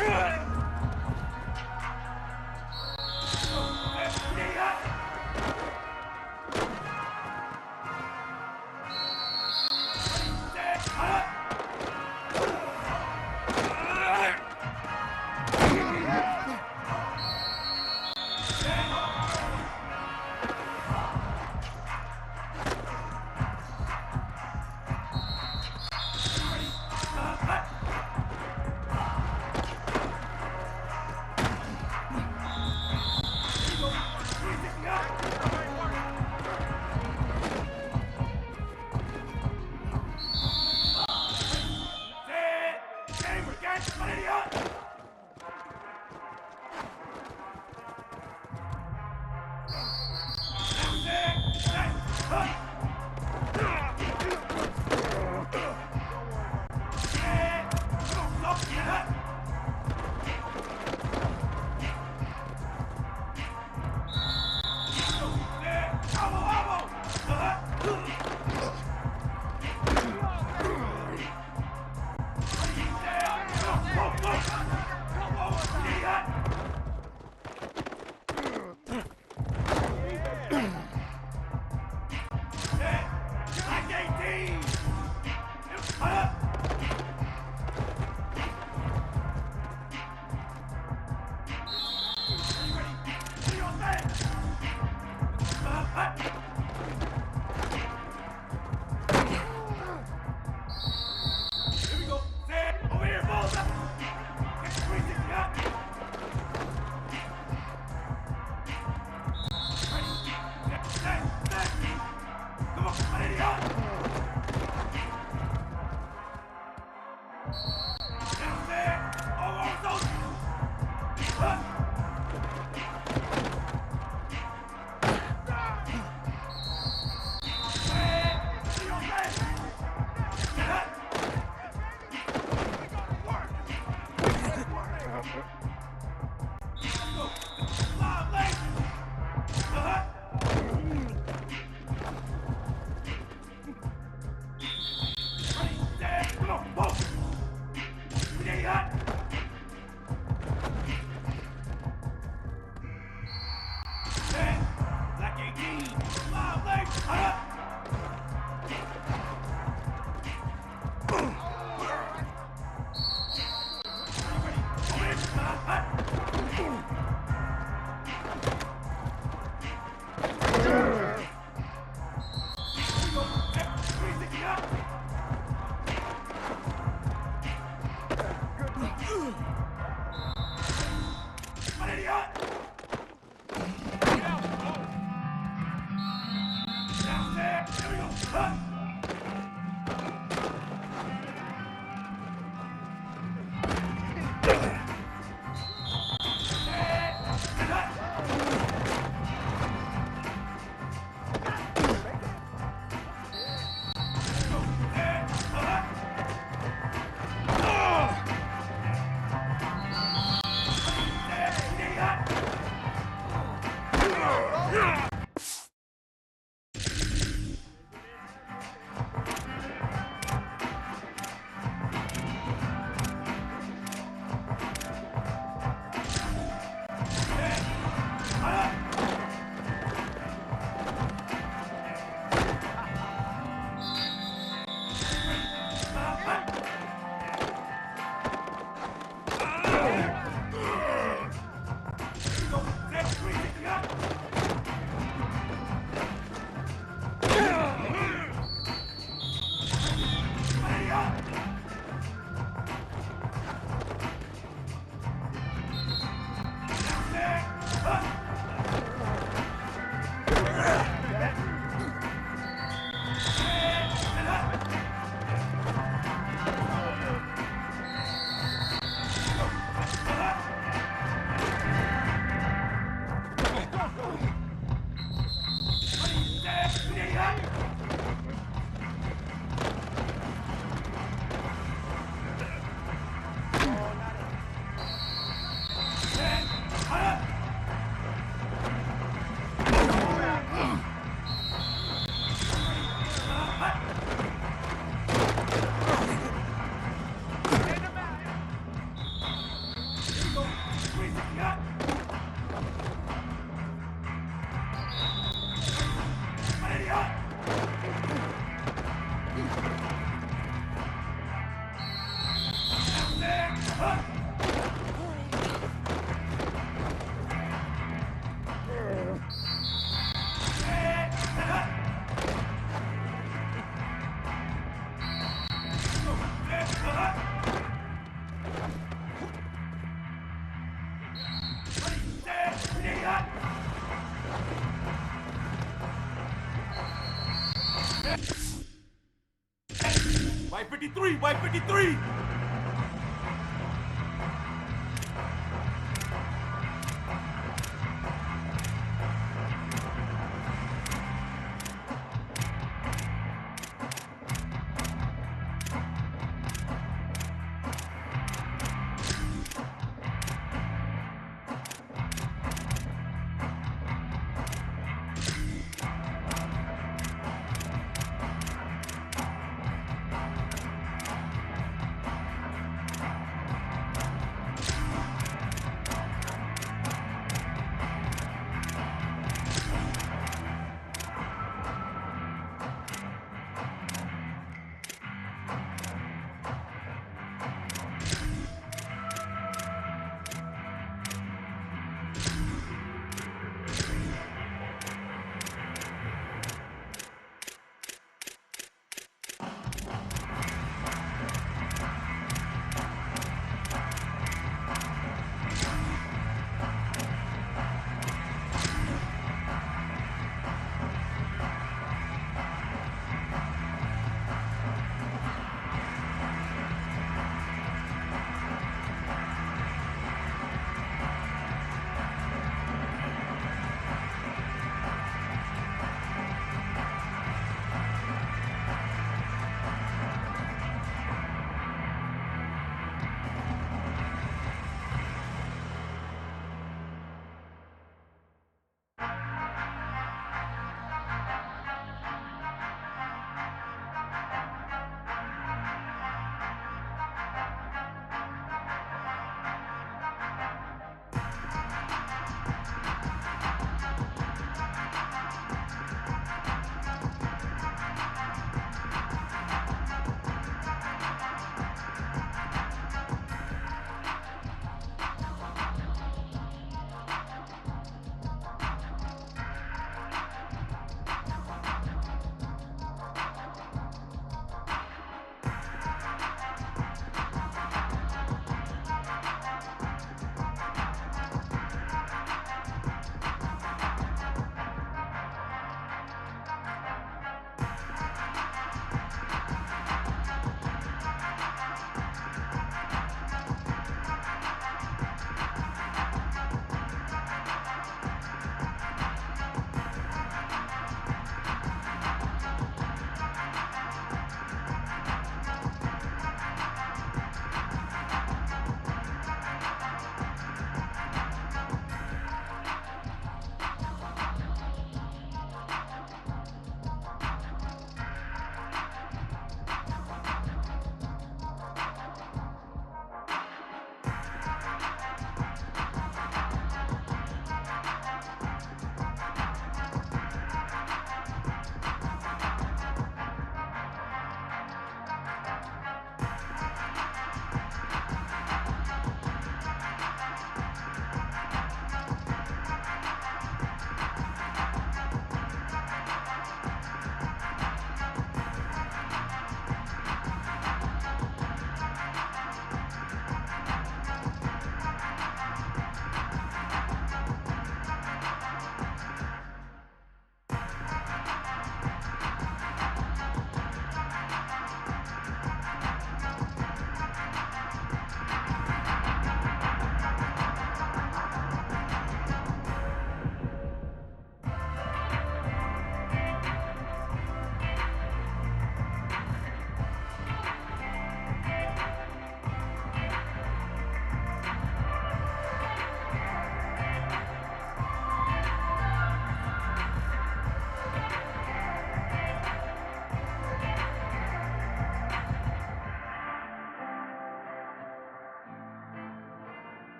Good. Y53! Y53!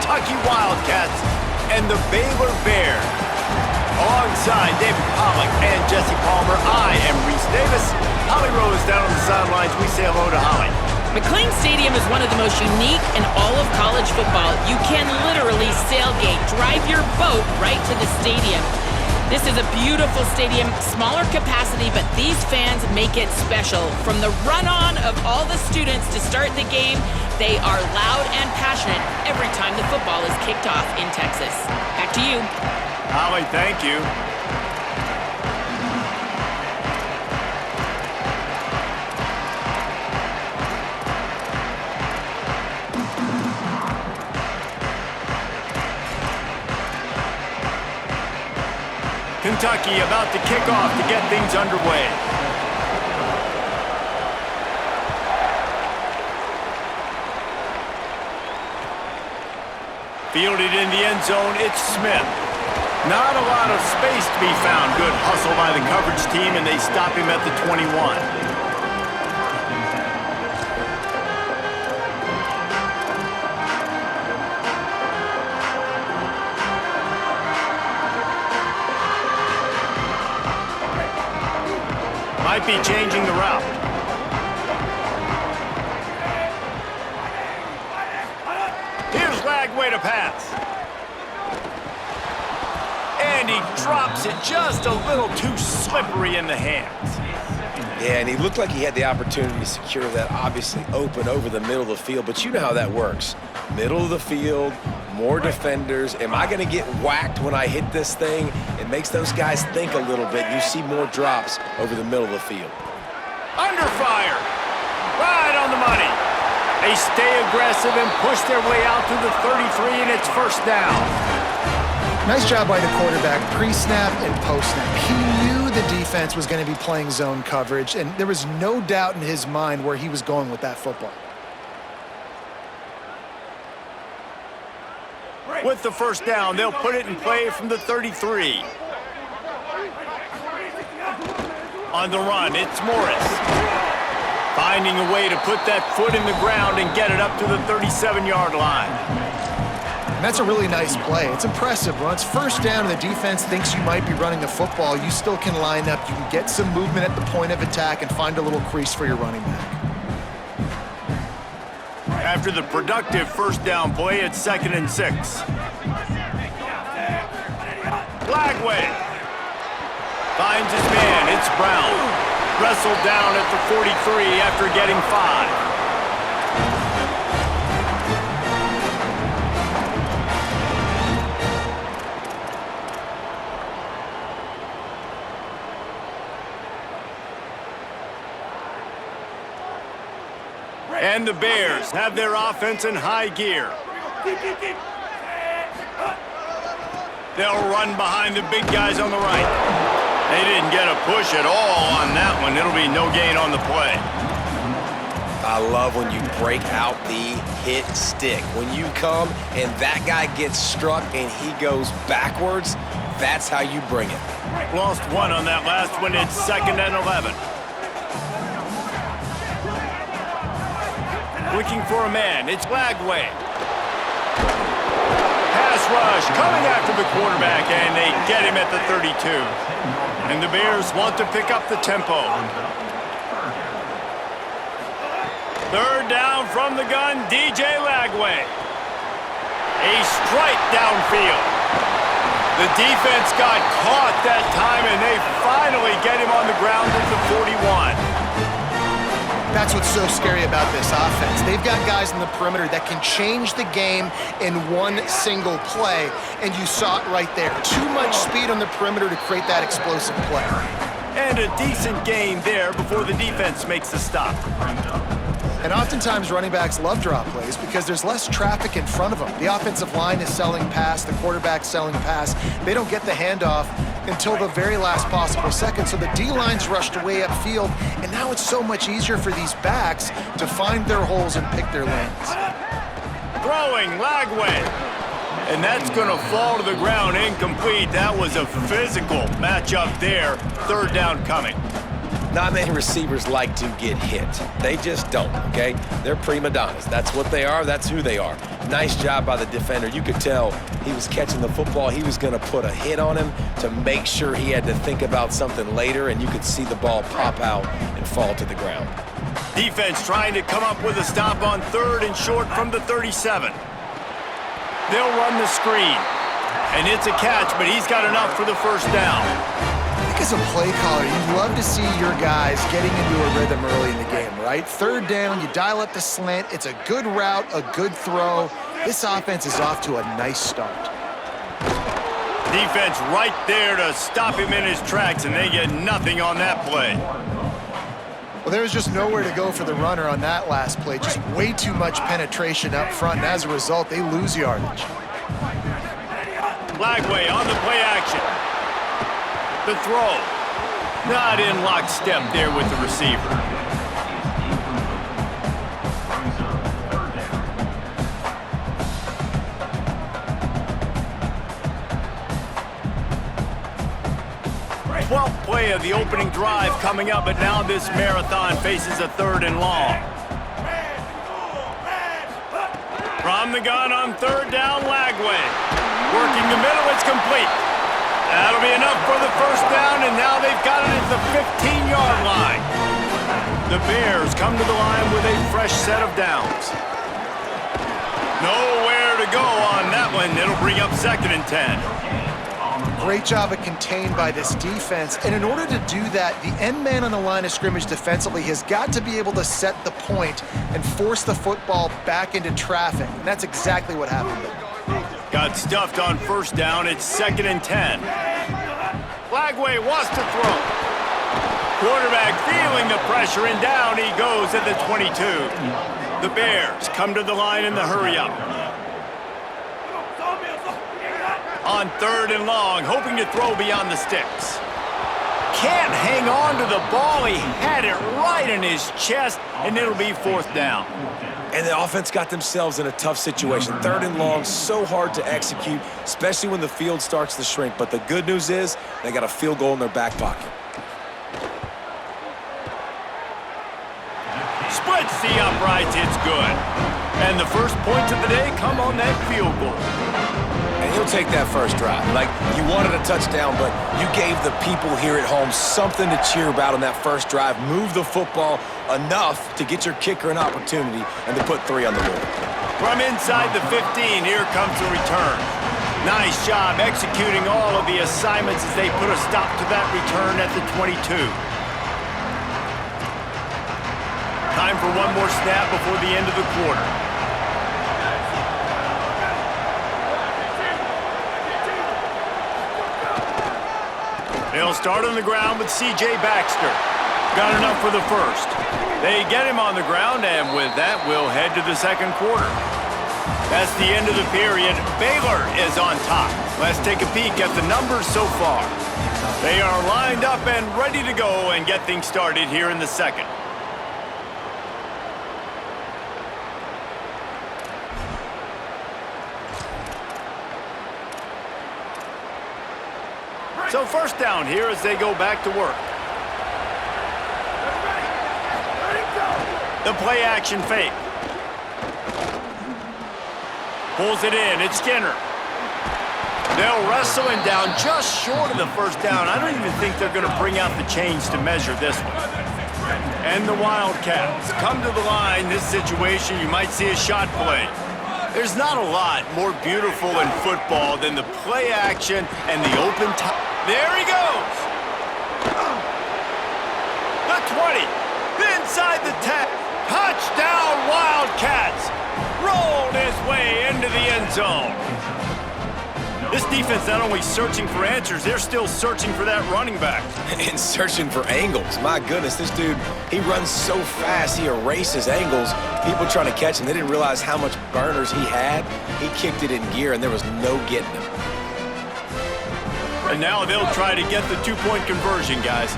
Kentucky Wildcats and the Baylor Bears. Alongside David Pollack and Jesse Palmer, I am Reese Davis. Holly Rowe is down on the sidelines. We say hello to Holly. McLean Stadium is one of the most unique in all of college football. You can literally sailgate, drive your boat right to the stadium. This is a beautiful stadium, smaller capacity, but these fans make it special. From the run-on of all the students to start the game, they are loud and passionate every time the football is kicked off in Texas. Back to you. Holly, thank you. Kentucky about to kick off to get things underway. Fielded in the end zone, it's Smith. Not a lot of space to be found. Good hustle by the coverage team, and they stop him at the 21. Might be changing the route. Here's Lagway to pass. And he drops it just a little too slippery in the hands. Yeah, and he looked like he had the opportunity to secure that obviously open over the middle of the field, but you know how that works. Middle of the field, more defenders. Am I going to get whacked when I hit this thing? It makes those guys think a little bit. You see more drops over the middle of the field. Under fire. Right on the money. They stay aggressive and push their way out to the 33, and it's first down. Nice job by the quarterback, pre-snap and post-snap. He knew the defense was going to be playing zone coverage, and there was no doubt in his mind where he was going with that football. With the first down, they'll put it in play from the 33. On the run, it's Morris. Finding a way to put that foot in the ground and get it up to the 37-yard line. And that's a really nice play. It's impressive. When it's first down and the defense thinks you might be running the football, you still can line up. You can get some movement at the point of attack and find a little crease for your running back. After the productive first down play, it's 2nd and 6. Lagway finds his man. It's Brown. Wrestled down at the 43 after getting 5. And the Bears have their offense in high gear. They'll run behind the big guys on the right. They didn't get a push at all on that one. It'll be no gain on the play. I love when you break out the hit stick. When you come and that guy gets struck and he goes backwards, that's how you bring it. Lost one on that last one. It's 2nd and 11. Looking for a man. It's Lagway. Pass rush coming after the quarterback, and they get him at the 32. And the Bears want to pick up the tempo. Third down from the gun, DJ Lagway. A strike downfield. The defense got caught that time, and they finally get him on the ground at the 41. That's what's so scary about this offense. They've got guys in the perimeter that can change the game in one single play, and you saw it right there. Too much speed on the perimeter to create that explosive play. And a decent gain there before the defense makes the stop. And oftentimes running backs love drop plays because there's less traffic in front of them. The offensive line is selling pass, the quarterback's selling pass. They don't get the handoff until the very last possible second. So the D-line's rushed away upfield, and now it's so much easier for these backs to find their holes and pick their lanes. Throwing Lagway. And that's going to fall to the ground incomplete. That was a physical matchup there. Third down coming. Not many receivers like to get hit. They just don't, okay? They're prima donnas. That's what they are. That's who they are. Nice job by the defender. You could tell he was catching the football. He was going to put a hit on him to make sure he had to think about something later, and you could see the ball pop out and fall to the ground. Defense trying to come up with a stop on 3rd and short from the 37. They'll run the screen. And it's a catch, but he's got enough for the first down. I think as a play caller, you'd love to see your guys getting into a rhythm early in the game, right? 3rd down, you dial up the slant. It's a good route, a good throw. This offense is off to a nice start. Defense right there to stop him in his tracks, and they get nothing on that play. Well, there was just nowhere to go for the runner on that last play. Just way too much penetration up front, and as a result, they lose yardage. Lagway on the play action. The throw. Not in lockstep there with the receiver. Twelfth play of the opening drive coming up, but now this marathon faces a 3rd and long. From the gun on 3rd down, Lagway. Working the middle, it's complete. That'll be enough for the first down, and now they've got it at the 15-yard line. The Bears come to the line with a fresh set of downs. Nowhere to go on that one. It'll bring up 2nd and 10. Great job of contained by this defense. And in order to do that, the end man on the line of scrimmage defensively has got to be able to set the point and force the football back into traffic. And that's exactly what happened there. Got stuffed on 1st down. It's 2nd and 10. Lagway wants to throw. Quarterback feeling the pressure, and down he goes at the 22. The Bears come to the line in the hurry-up. On 3rd and long, hoping to throw beyond the sticks. Can't hang on to the ball. He had it right in his chest, and it'll be 4th down. And the offense got themselves in a tough situation. 3rd and long, so hard to execute, especially when the field starts to shrink. But the good news is they got a field goal in their back pocket. Splits the uprights, it's good. And the first points of the day come on that field goal. And he'll take that first drive. Like, you wanted a touchdown, but you gave the people here at home something to cheer about on that first drive. Move the football enough to get your kicker an opportunity and to put 3 on the board. From inside the 15, here comes the return. Nice job executing all of the assignments as they put a stop to that return at the 22. Time for one more snap before the end of the quarter. They'll start on the ground with C.J. Baxter. Got enough for the first. They get him on the ground, and with that, we'll head to the 2nd quarter. That's the end of the period. Baylor is on top. Let's take a peek at the numbers so far. They are lined up and ready to go and get things started here in the 2nd. So 1st down here as they go back to work. The play action fake. Pulls it in. It's Skinner. They'll wrestle him down just short of the first down. I don't even think they're going to bring out the chains to measure this one. And the Wildcats come to the line. This situation, you might see a shot play. There's not a lot more beautiful in football than the play action and the open top. There he goes. The 20. Inside the 10. Touchdown, Wildcats. Rolled his way into the end zone. This defense not only searching for answers, they're still searching for that running back. And searching for angles. My goodness, this dude, he runs so fast, he erases angles. People trying to catch him, they didn't realize how much burners he had. He kicked it in gear, and there was no getting him. And now they'll try to get the 2-point conversion, guys.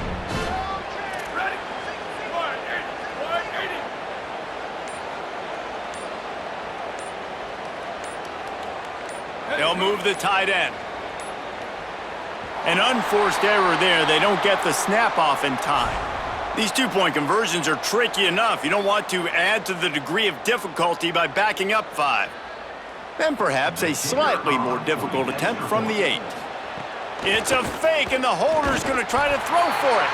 They'll move the tight end. An unforced error there. They don't get the snap off in time. These two-point conversions are tricky enough. You don't want to add to the degree of difficulty by backing up 5. Then perhaps a slightly more difficult attempt from the 8. It's a fake, and the holder's going to try to throw for it.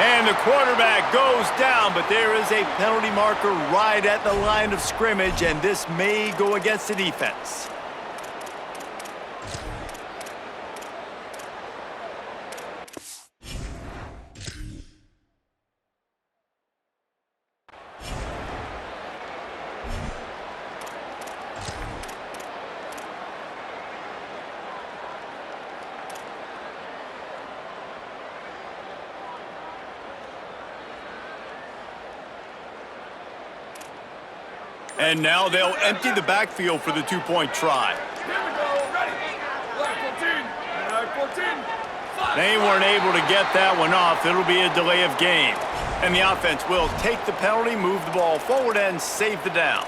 And the quarterback goes down, but there is a penalty marker right at the line of scrimmage, and this may go against the defense. And now they'll empty the backfield for the two-point try. Here we go. Ready. Black 14. They weren't able to get that one off. It'll be a delay of game. And the offense will take the penalty, move the ball forward, and save the down.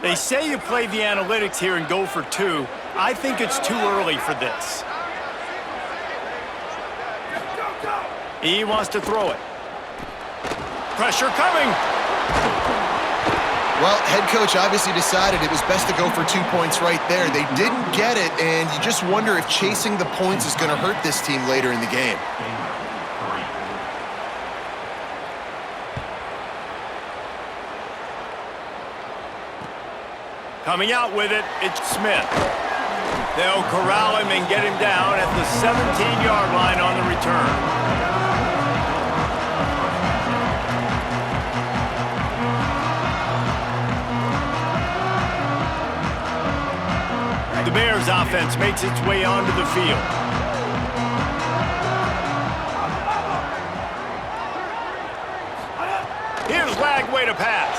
They say you play the analytics here and go for 2. I think it's too early for this. He wants to throw it. Pressure coming. Well, head coach obviously decided it was best to go for 2 points right there. They didn't get it, and you just wonder if chasing the points is going to hurt this team later in the game. Coming out with it, it's Smith. They'll corral him and get him down at the 17-yard line on the return. The Bears offense makes its way onto the field. Here's Lagway to pass.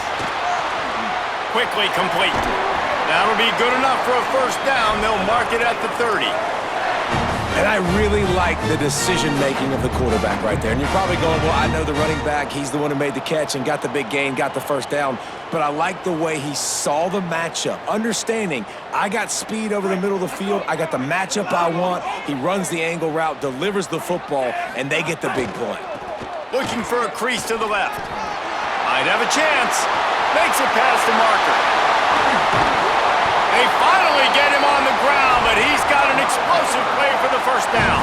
Quickly complete. That'll be good enough for a first down. They'll mark it at the 30. And I really like the decision-making of the quarterback right there. And you're probably going, well, I know the running back. He's the one who made the catch and got the big gain, got the first down. But I like the way he saw the matchup, understanding I got speed over the middle of the field. I got the matchup I want. He runs the angle route, delivers the football, and they get the big play. Looking for a crease to the left. Might have a chance. Makes it past the marker. They finally get him on the ground, but he's got an explosive play for the first down.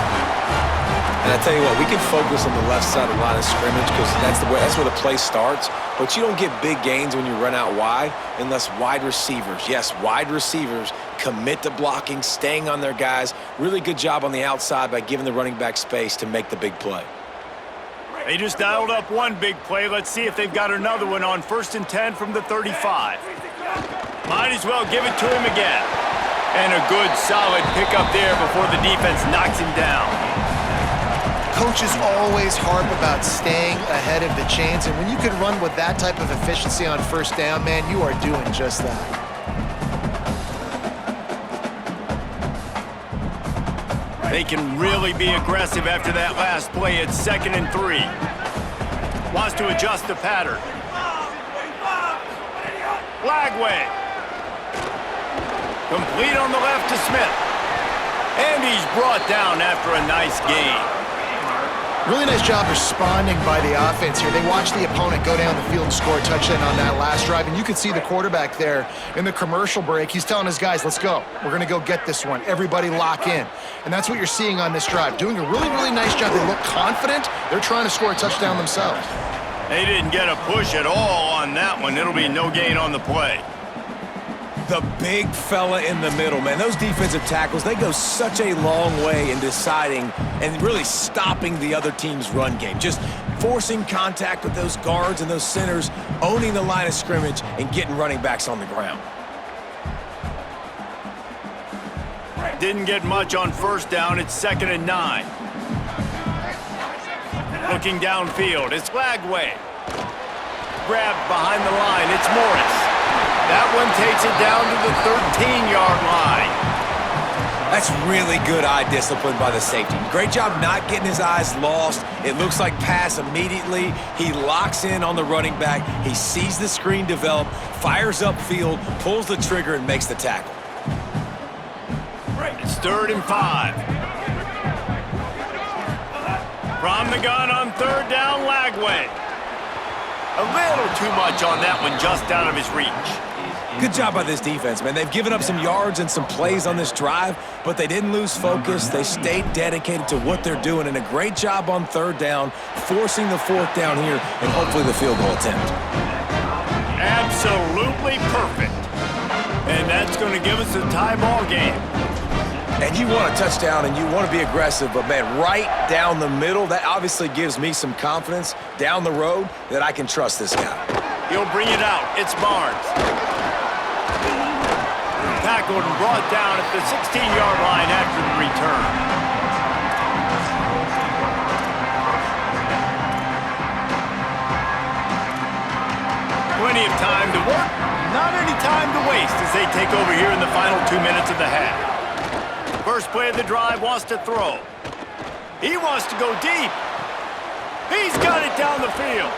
And I tell you what, we can focus on the left side of the line of scrimmage because that's where the play starts. But you don't get big gains when you run out wide unless wide receivers, yes, wide receivers, commit to blocking, staying on their guys. Really good job on the outside by giving the running back space to make the big play. They just dialed up one big play. Let's see if they've got another one on 1st and 10 from the 35. Might as well give it to him again. And a good, solid pickup there before the defense knocks him down. Coaches always harp about staying ahead of the chains, and when you can run with that type of efficiency on first down, man, you are doing just that. They can really be aggressive after that last play. It's 2nd and 3. Wants to adjust the pattern. Lagway. Complete on the left to Smith. And he's brought down after a nice gain. Really nice job responding by the offense here. They watched the opponent go down the field and score a touchdown on that last drive, and you could see the quarterback there in the commercial break. He's telling his guys, let's go. We're going to go get this one. Everybody lock in. And that's what you're seeing on this drive. Doing a really, really nice job. They look confident. They're trying to score a touchdown themselves. They didn't get a push at all on that one. It'll be no gain on the play. The big fella in the middle, man. Those defensive tackles, they go such a long way in deciding and really stopping the other team's run game. Just forcing contact with those guards and those centers, owning the line of scrimmage, and getting running backs on the ground. Didn't get much on first down. It's 2nd and 9. Looking downfield, it's Lagway. Grabbed behind the line, it's Morris. That one takes it down to the 13-yard line. That's really good eye discipline by the safety. Great job not getting his eyes lost. It looks like pass immediately. He locks in on the running back. He sees the screen develop, fires upfield, pulls the trigger, and makes the tackle. It's 3rd and 5. From the gun on 3rd down, Lagway. A little too much on that one, just out of his reach. Good job by this defense, man. They've given up some yards and some plays on this drive, but they didn't lose focus. They stayed dedicated to what they're doing, and a great job on 3rd down, forcing the 4th down here, and hopefully the field goal attempt. Absolutely perfect. And that's going to give us a tie ball game. And you want a touchdown and you want to be aggressive, but man, right down the middle, that obviously gives me some confidence down the road that I can trust this guy. He'll bring it out. It's Barnes. Tackled and brought down at the 16-yard line after the return. Plenty of time to work, not any time to waste as they take over here in the final 2 minutes of the half. First play of the drive, wants to throw. He wants to go deep. He's got it down the field.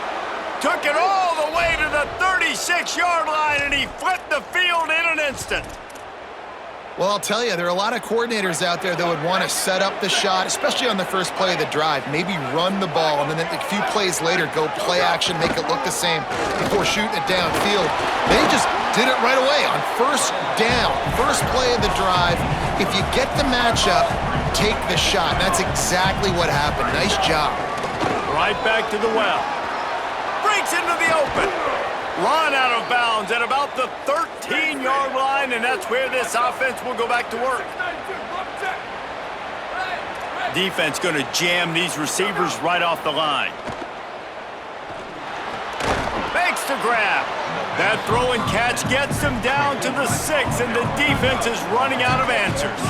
Took it all the way to the 36-yard line, and he flipped the field in an instant. Well, I'll tell you, there are a lot of coordinators out there that would want to set up the shot, especially on the first play of the drive, maybe run the ball, and then a few plays later go play action, make it look the same before shooting it downfield. They just did it right away on 1st down, first play of the drive. If you get the matchup, take the shot. And that's exactly what happened. Nice job. Right back to the well. Breaks into the open. Run out of bounds at about the 13-yard line, and that's where this offense will go back to work. Defense going to jam these receivers right off the line. Makes the grab. That throw and catch gets them down to the 6, and the defense is running out of answers.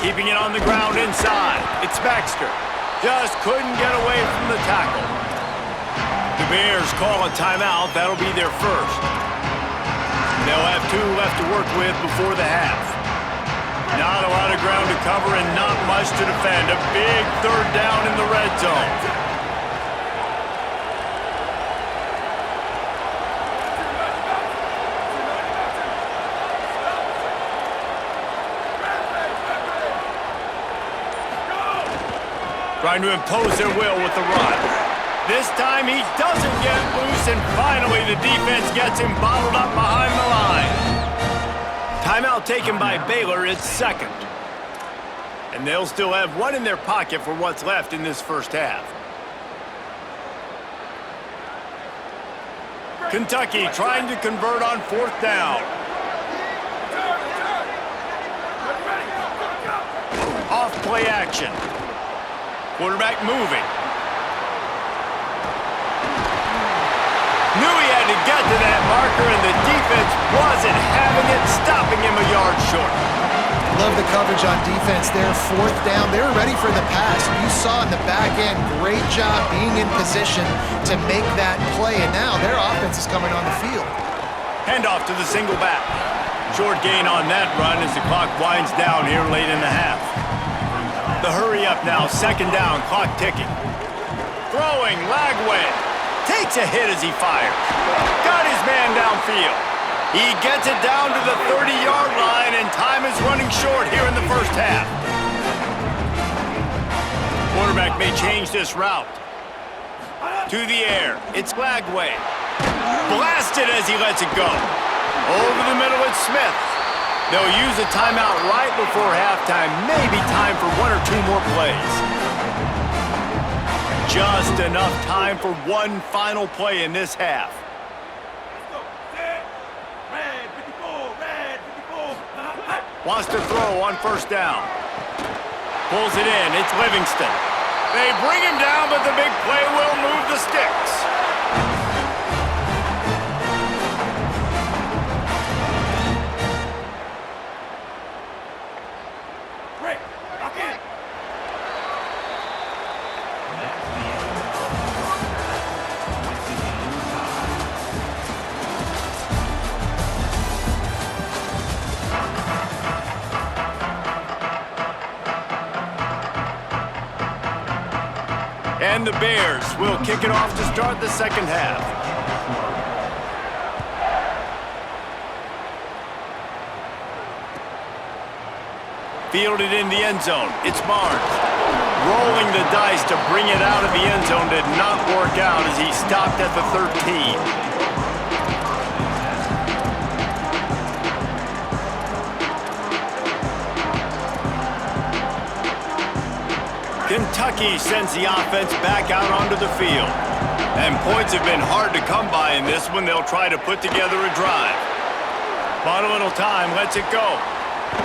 Keeping it on the ground inside. It's Baxter. Just couldn't get away from the tackle. The Bears call a timeout. That'll be their first. They'll have 2 left to work with before the half. Not a lot of ground to cover and not much to defend. A big 3rd down in the red zone. Trying to impose their will with the run. This time he doesn't get loose, and finally the defense gets him bottled up behind the line. Timeout taken by Baylor. It's 2nd. And they'll still have 1 in their pocket for what's left in this first half. Kentucky trying to convert on 4th down. Off play action. Quarterback moving. Knew he had to get to that marker, and the defense wasn't having it, stopping him a yard short. Love the coverage on defense there. 4th down. They were ready for the pass. You saw in the back end, great job being in position to make that play, and now their offense is coming on the field. Handoff to the single back. Short gain on that run as the clock winds down here late in the half. The hurry up now, 2nd down, clock ticking. Throwing, Lagway. Takes a hit as he fires. Got his man downfield. He gets it down to the 30-yard line, and time is running short here in the first half. Quarterback may change this route. To the air, it's Lagway. Blasted as he lets it go. Over the middle, it's Smith. They'll use a timeout right before halftime. Maybe time for 1 or 2 more plays. Just enough time for 1 final play in this half. Wants to throw on 1st down. Pulls it in. It's Livingston. They bring him down, but the big play will move the sticks. And the Bears will kick it off to start the second half. Fielded in the end zone. It's Barnes. Rolling the dice to bring it out of the end zone did not work out as he stopped at the 13. Kentucky sends the offense back out onto the field. And points have been hard to come by in this one. They'll try to put together a drive. Fundamental time lets it go.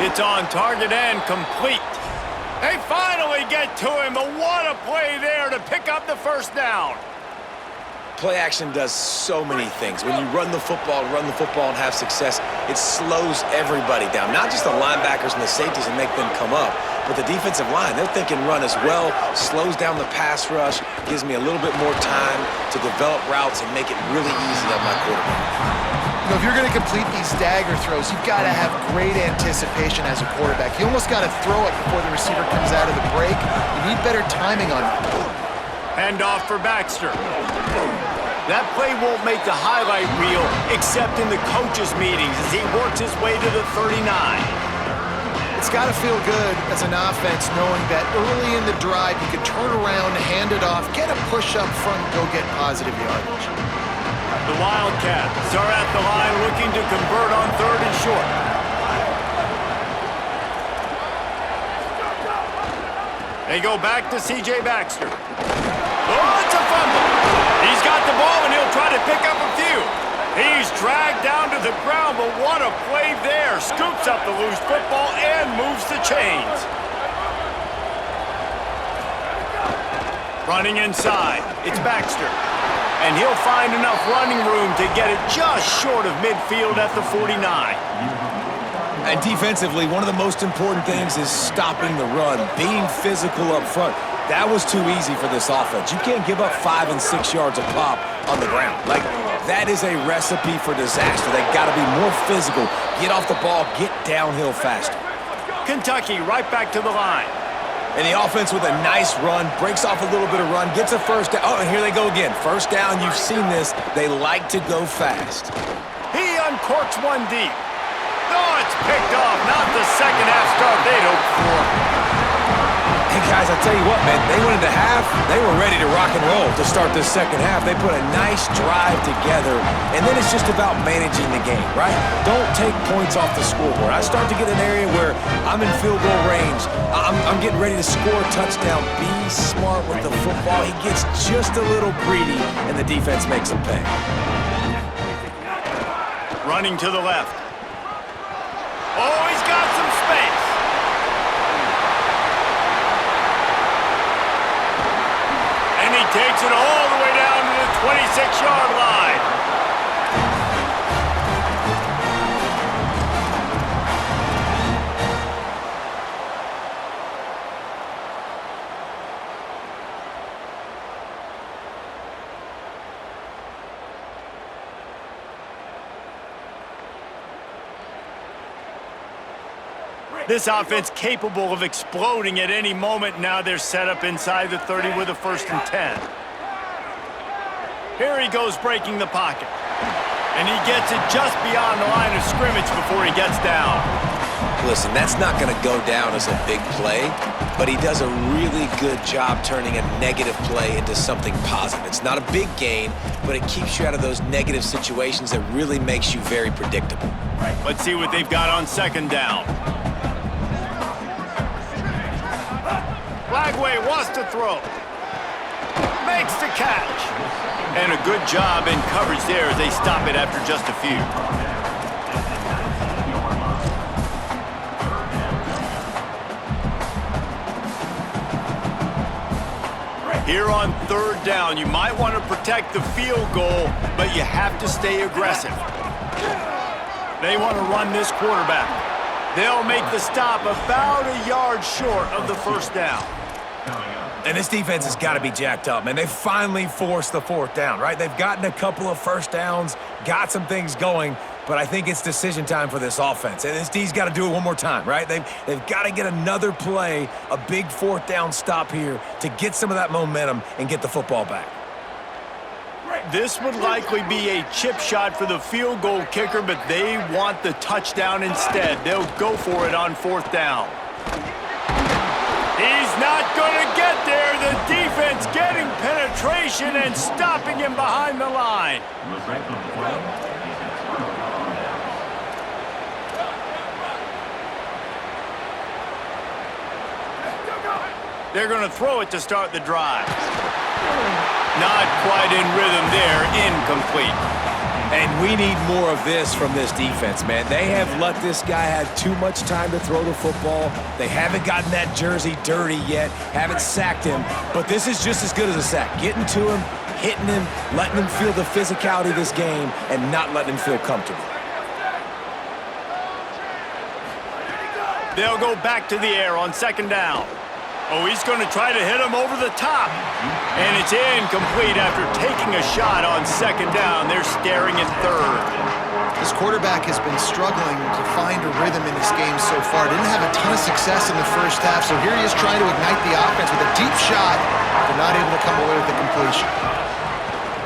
It's on target and complete. They finally get to him, but what a play there to pick up the first down. Play action does so many things. When you run the football and have success, it slows everybody down. Not just the linebackers and the safeties and make them come up, but the defensive line, they're thinking run as well, slows down the pass rush, gives me a little bit more time to develop routes and make it really easy on my quarterback. You know, if you're going to complete these dagger throws, you've got to have great anticipation as a quarterback. You almost got to throw it before the receiver comes out of the break. You need better timing on it. Hand off for Baxter. That play won't make the highlight reel except in the coaches' meetings as he works his way to the 39. It's got to feel good as an offense knowing that early in the drive you can turn around, hand it off, get a push up front, and go get positive yardage. The Wildcats are at the line looking to convert on 3rd and short. They go back to C.J. Baxter. Oh, it's a fumble. He's got the ball and he'll try to pick up a few. He's dragged down to the ground, but what a play there. Scoops up the loose football and moves the chains. Running inside, it's Baxter. And he'll find enough running room to get it just short of midfield at the 49. And defensively, one of the most important things is stopping the run, being physical up front. That was too easy for this offense. You can't give up 5 and 6 yards a pop on the ground. Like, that is a recipe for disaster. They got to be more physical, get off the ball, get downhill faster. Kentucky right back to the line. And the offense with a nice run, breaks off a little bit of run, gets a first down. Oh, and here they go again. First down, you've seen this. They like to go fast. He uncorks one deep. Oh, it's picked off. Not the second half start they'd hoped for. Hey, guys, I tell you what, man, they went into half. They were ready to rock and roll to start this second half. They put a nice drive together, and then it's just about managing the game, right? Don't take points off the scoreboard. I start to get an area where I'm in field goal range. I'm getting ready to score a touchdown. Be smart with the football. He gets just a little greedy, and the defense makes him pay. Running to the left. Oh, he's got some space. And he takes it all the way down to the 26-yard line. This offense capable of exploding at any moment. Now they're set up inside the 30 with a 1st and 10. Here he goes breaking the pocket. And he gets it just beyond the line of scrimmage before he gets down. Listen, that's not going to go down as a big play, but he does a really good job turning a negative play into something positive. It's not a big gain, but it keeps you out of those negative situations that really makes you very predictable. Let's see what they've got on 2nd down. Lagway wants to throw. Makes the catch. And a good job in coverage there as they stop it after just a few. Here on 3rd down, you might want to protect the field goal, but you have to stay aggressive. They want to run this quarterback. They'll make the stop about a yard short of the 1st down. And this defense has got to be jacked up, man. They finally forced the 4th down, right? They've gotten a couple of 1st downs, got some things going, but I think it's decision time for this offense. And this D's got to do it one more time, right? They've got to get another play, a big fourth down stop here to get some of that momentum and get the football back. This would likely be a chip shot for the field goal kicker, but they want the touchdown instead. They'll go for it on fourth down. He's not going to get there. The defense getting penetration and stopping him behind the line. They're going to throw it to start the drive. Not quite in rhythm there, incomplete. And we need more of this from this defense, man. They have let this guy have too much time to throw the football. They haven't gotten that jersey dirty yet, haven't sacked him, but this is just as good as a sack. Getting to him, hitting him, letting him feel the physicality of this game, and not letting him feel comfortable. They'll go back to the air on second down. Oh, he's going to try to hit him over the top. And it's incomplete after taking a shot on second down. They're staring at third. This quarterback has been struggling to find a rhythm in this game so far. Didn't have a ton of success in the first half, so here he is trying to ignite the offense with a deep shot, but not able to come away with the completion.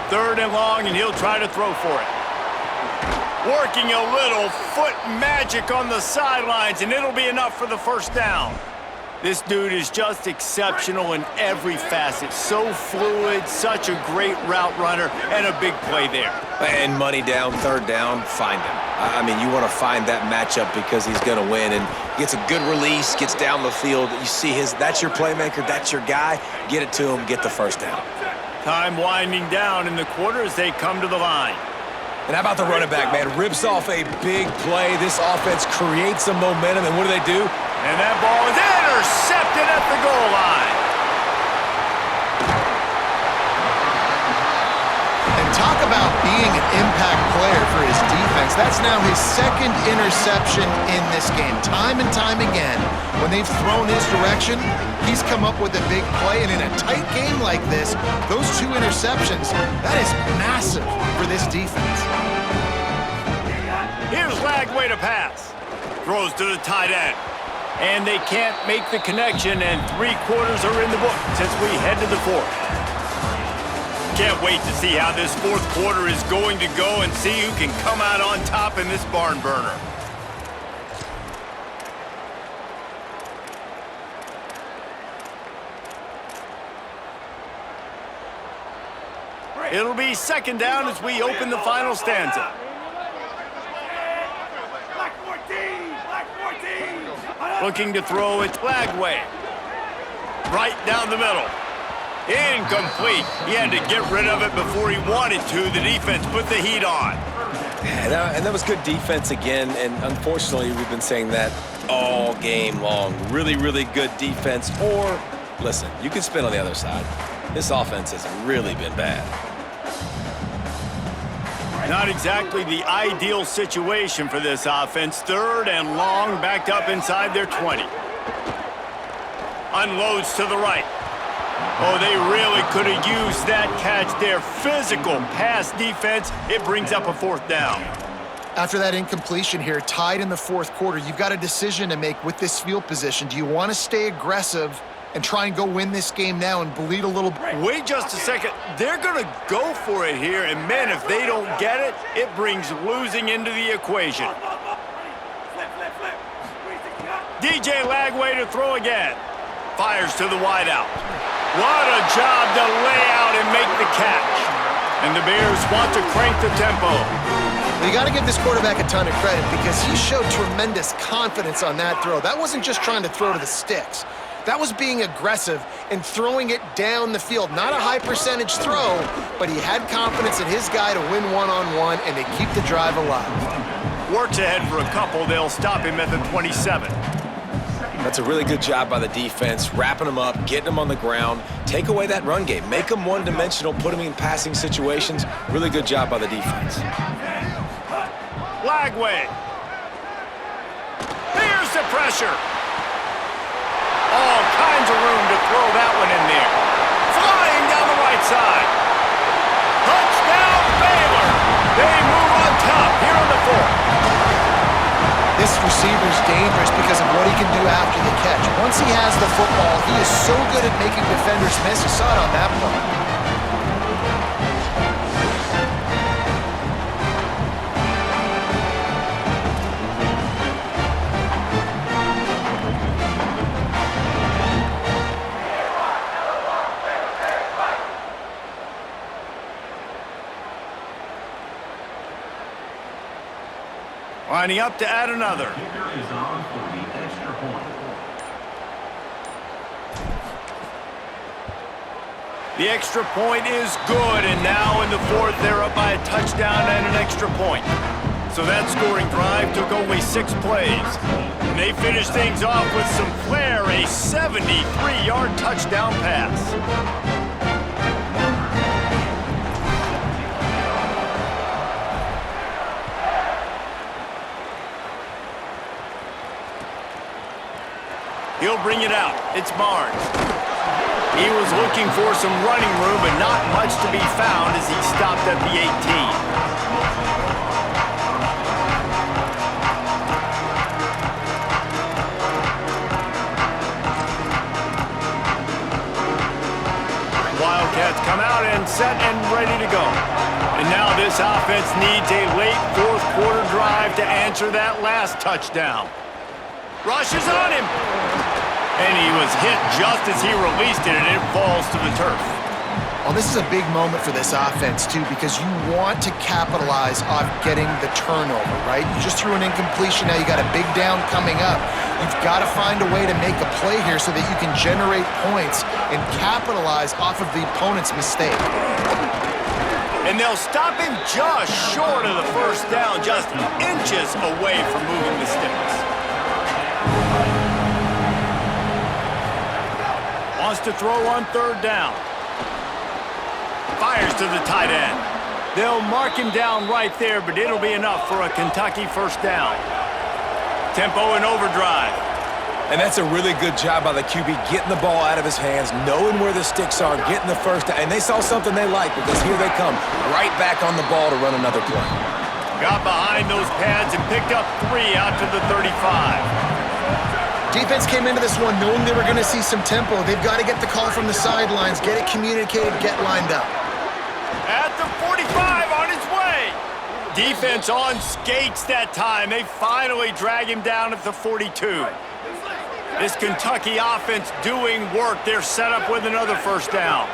Third and long, and he'll try to throw for it. Working a little foot magic on the sidelines, and it'll be enough for the first down. This dude is just exceptional in every facet. So fluid, such a great route runner, and a big play there. And money down, third down, find him. I mean, you want to find that matchup because he's going to win, and gets a good release, gets down the field. You see that's your playmaker, that's your guy. Get it to him, get the first down. Time winding down in the quarter as they come to the line. And how about the running back, man? Rips off a big play. This offense creates some momentum, and what do? And that ball is intercepted at the goal line. And talk about being an impact player for his defense. That's now his second interception in this game. Time and time again, when they've thrown his direction, he's come up with a big play. And in a tight game like this, those two interceptions, that is massive for this defense. Here's Lagway to pass. Throws to the tight end. And they can't make the connection, and 3/4 are in the book as we head to the fourth. Can't wait to see how this fourth quarter is going to go and see who can come out on top in this barn burner. It'll be second down as we open the final stanza. Looking to throw, it's Lagway. Right down the middle. Incomplete. He had to get rid of it before he wanted to. The defense put the heat on. And that was good defense again, and unfortunately, we've been saying that all game long. Really, really good defense. Or, listen, you can spin on the other side. This offense has really been bad. Not exactly the ideal situation for this offense. Third and long, backed up inside their 20. Unloads to the right. Oh, they really could have used that catch there. Physical pass defense. It brings up a fourth down. After that incompletion here, tied in the fourth quarter, you've got a decision to make with this field position. Do you want to stay aggressive and try and go win this game now and bleed a little bit? Wait just a second. They're going to go for it here, and man, if they don't get it, it brings losing into the equation. DJ Lagway to throw again. Fires to the wideout. What a job to lay out and make the catch. And the Bears want to crank the tempo. You got to give this quarterback a ton of credit because he showed tremendous confidence on that throw. That wasn't just trying to throw to the sticks. That was being aggressive and throwing it down the field. Not a high percentage throw, but he had confidence in his guy to win one-on-one and to keep the drive alive. Works ahead for a couple. They'll stop him at the 27. That's a really good job by the defense, wrapping them up, getting them on the ground, take away that run game, make them one-dimensional, put them in passing situations. Really good job by the defense. Lagway. Here's the pressure. All kinds of room to throw that one in there. Flying down the right side. Touchdown, Baylor. They move on top here on the fourth. This receiver's dangerous because of what he can do after the catch. Once he has the football, he is so good at making defenders miss. You saw it on that play. Lining up to add another. The extra point is good, and now in the fourth, they're up by a touchdown and an extra point. So that scoring drive took only 6 plays. And they finished things off with some flair, a 73-yard touchdown pass. He'll bring it out. It's Barnes. He was looking for some running room, but not much to be found as he stopped at the 18. Wildcats come out and set and ready to go. And now this offense needs a late fourth quarter drive to answer that last touchdown. Rushes on him. And he was hit just as he released it, and it falls to the turf. Well, this is a big moment for this offense, too, because you want to capitalize on getting the turnover, right? You just threw an incompletion. Now you got a big down coming up. You've got to find a way to make a play here so that you can generate points and capitalize off of the opponent's mistake. And they'll stop him just short of the first down, just inches away from moving the sticks. Wants to throw on third down. Fires to the tight end. They'll mark him down right there, but it'll be enough for a Kentucky first down. Tempo and overdrive. And that's a really good job by the QB, getting the ball out of his hands, knowing where the sticks are, getting the first down. And they saw something they like because here they come, right back on the ball to run another play. Got behind those pads and picked up 3 out to the 35. Defense came into this one knowing they were going to see some tempo. They've got to get the call from the sidelines, get it communicated, get lined up. At the 45, on his way. Defense on skates that time. They finally drag him down at the 42. This Kentucky offense doing work. They're set up with another first down.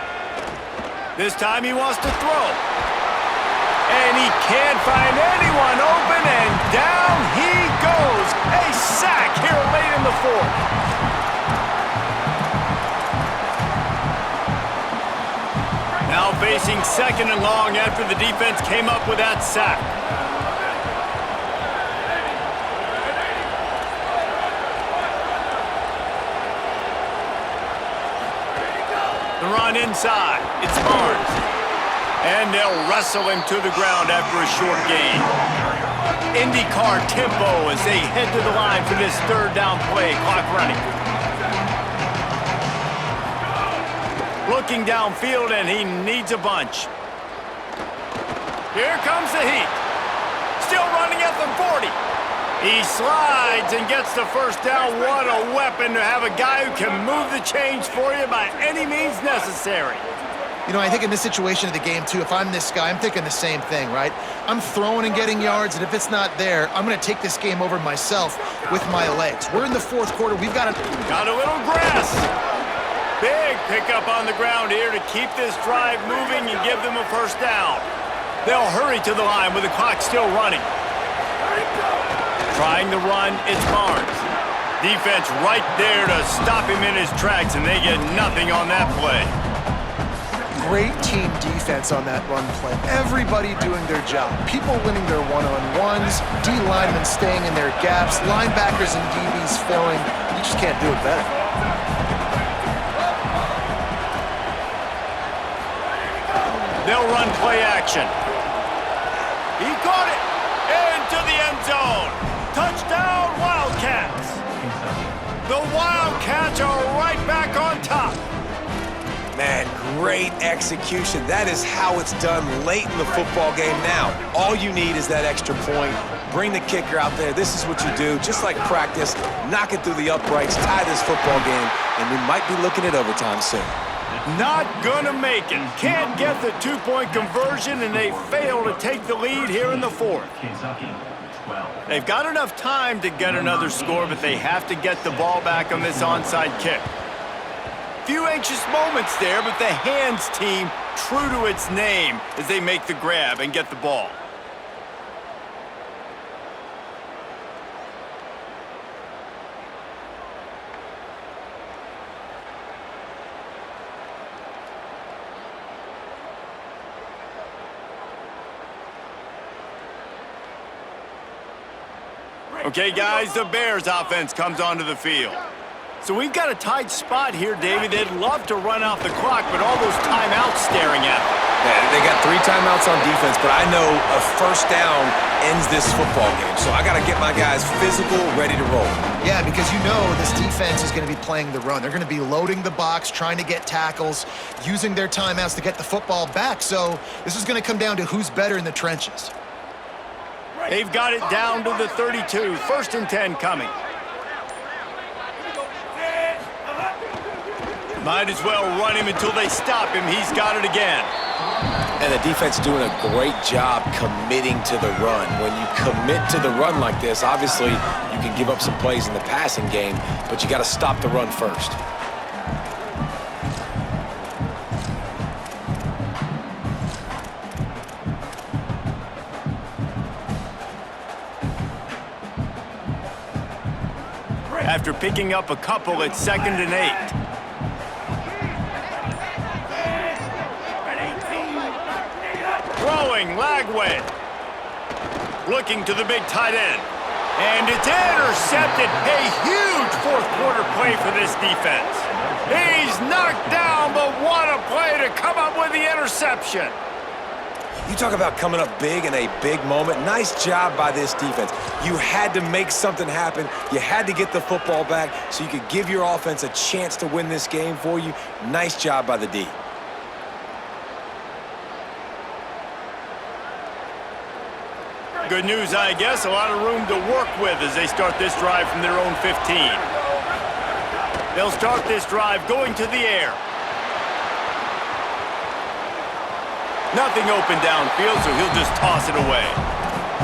This time he wants to throw. And he can't find anyone open, and down he goes. A sack here late in the fourth. Now facing second and long after the defense came up with that sack. The run inside. It's Barnes. And they'll wrestle him to the ground after a short gain. IndyCar tempo as they head to the line for this third down play. Clock running. Looking downfield, and he needs a bunch. Here comes the heat. Still running at the 40. He slides and gets the first down. What a weapon to have a guy who can move the chains for you by any means necessary. You know, I think in this situation of the game, too, if I'm this guy, I'm thinking the same thing, right? I'm throwing and getting yards, and if it's not there, I'm going to take this game over myself with my legs. We're in the fourth quarter. We've got a little grass. Big pickup on the ground here to keep this drive moving and give them a first down. They'll hurry to the line with the clock still running. Trying to run, it's Barnes. Defense right there to stop him in his tracks, and they get nothing on that play. Great team defense on that run play. Everybody doing their job. People winning their one-on-ones, D linemen staying in their gaps, linebackers and DBs filling. You just can't do it better. They'll run play action. He caught it into the end zone. Touchdown, Wildcats. The Wildcats are right back on top. Man, great execution. That is how it's done late in the football game now. All you need is that extra point. Bring the kicker out there. This is what you do. Just like practice, knock it through the uprights, tie this football game, and we might be looking at overtime soon. Not gonna make it. Can't get the two-point conversion, and they fail to take the lead here in the fourth. They've got enough time to get another score, but they have to get the ball back on this onside kick. Few anxious moments there, but the hands team true to its name as they make the grab and get the ball. Okay, guys, the Bears offense comes onto the field. So we've got a tight spot here, David. They'd love to run out the clock, but all those timeouts staring at them. Yeah, they got 3 timeouts on defense, but I know a first down ends this football game. So I got to get my guys physical, ready to roll. Yeah, because you know this defense is going to be playing the run. They're going to be loading the box, trying to get tackles, using their timeouts to get the football back. So this is going to come down to who's better in the trenches. They've got it down to the 32. 1st and 10 coming. Might as well run him until they stop him. He's got it again. And the defense doing a great job committing to the run. When you commit to the run like this, obviously you can give up some plays in the passing game, but you got to stop the run first. After picking up a couple, it's 2nd and 8. Throwing, Lagway. Looking to the big tight end. And it's intercepted. A huge fourth-quarter play for this defense. He's knocked down, but what a play to come up with the interception. You talk about coming up big in a big moment. Nice job by this defense. You had to make something happen. You had to get the football back so you could give your offense a chance to win this game for you. Nice job by the D. Good news, I guess. A lot of room to work with as they start this drive from their own 15. They'll start this drive going to the air. Nothing open downfield, so he'll just toss it away.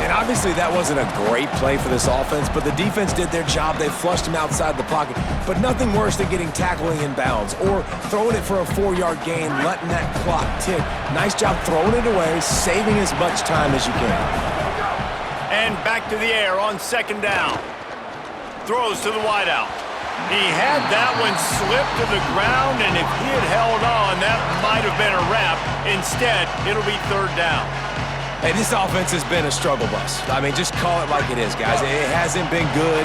And obviously that wasn't a great play for this offense, but the defense did their job. They flushed him outside the pocket. But nothing worse than getting tackling in bounds or throwing it for a 4-yard gain, letting that clock tick. Nice job throwing it away, saving as much time as you can. And back to the air on 2nd down. Throws to the wideout. He had that one slip to the ground, and if he had held on, that might have been a wrap. Instead, it'll be 3rd down. Hey, this offense has been a struggle bus. I mean, just call it like it is, guys. It hasn't been good,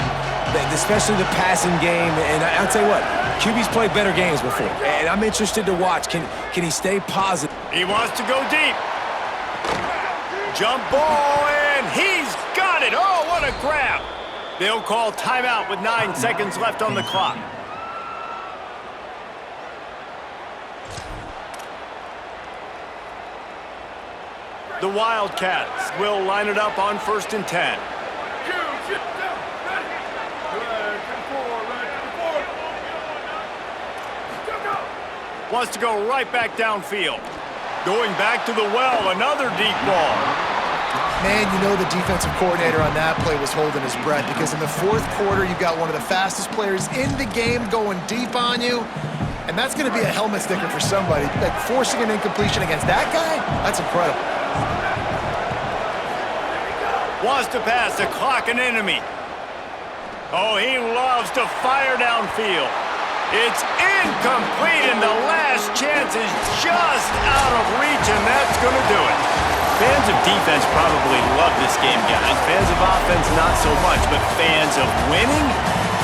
especially the passing game. And I'll tell you what, QB's played better games before, and I'm interested to watch. Can he stay positive? He wants to go deep. Jump ball, and he's got it. Oh, what a grab. They'll call timeout with 9 seconds left on the clock. The Wildcats will line it up on 1st and 10. Wants to go right back downfield. Going back to the well, another deep ball. Man, you know the defensive coordinator on that play was holding his breath because in the 4th quarter, you got one of the fastest players in the game going deep on you, and that's going to be a helmet sticker for somebody. Like forcing an incompletion against that guy, that's incredible. Wants to pass the clock an enemy. Oh, he loves to fire downfield. It's incomplete, and the last chance is just out of reach, and that's going to do it. Fans of defense probably love this game, guys. Fans of offense, not so much, but fans of winning?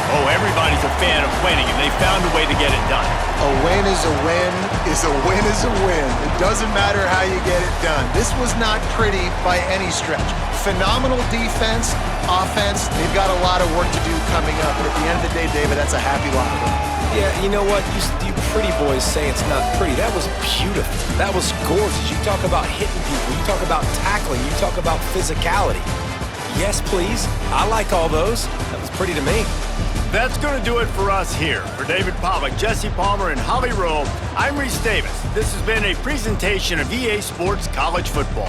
Oh, everybody's a fan of winning, and they found a way to get it done. A win is a win is a win is a win. It doesn't matter how you get it done. This was not pretty by any stretch. Phenomenal defense, offense. They've got a lot of work to do coming up, but at the end of the day, David, that's a happy locker room. Yeah, you know what? You pretty boys say it's not pretty. That was beautiful. That was gorgeous. You talk about hitting people. You talk about tackling. You talk about physicality. Yes, please. I like all those. That was pretty to me. That's going to do it for us here. For David Pollack, Jesse Palmer, and Holly Rowe, I'm Reese Davis. This has been a presentation of EA Sports College Football.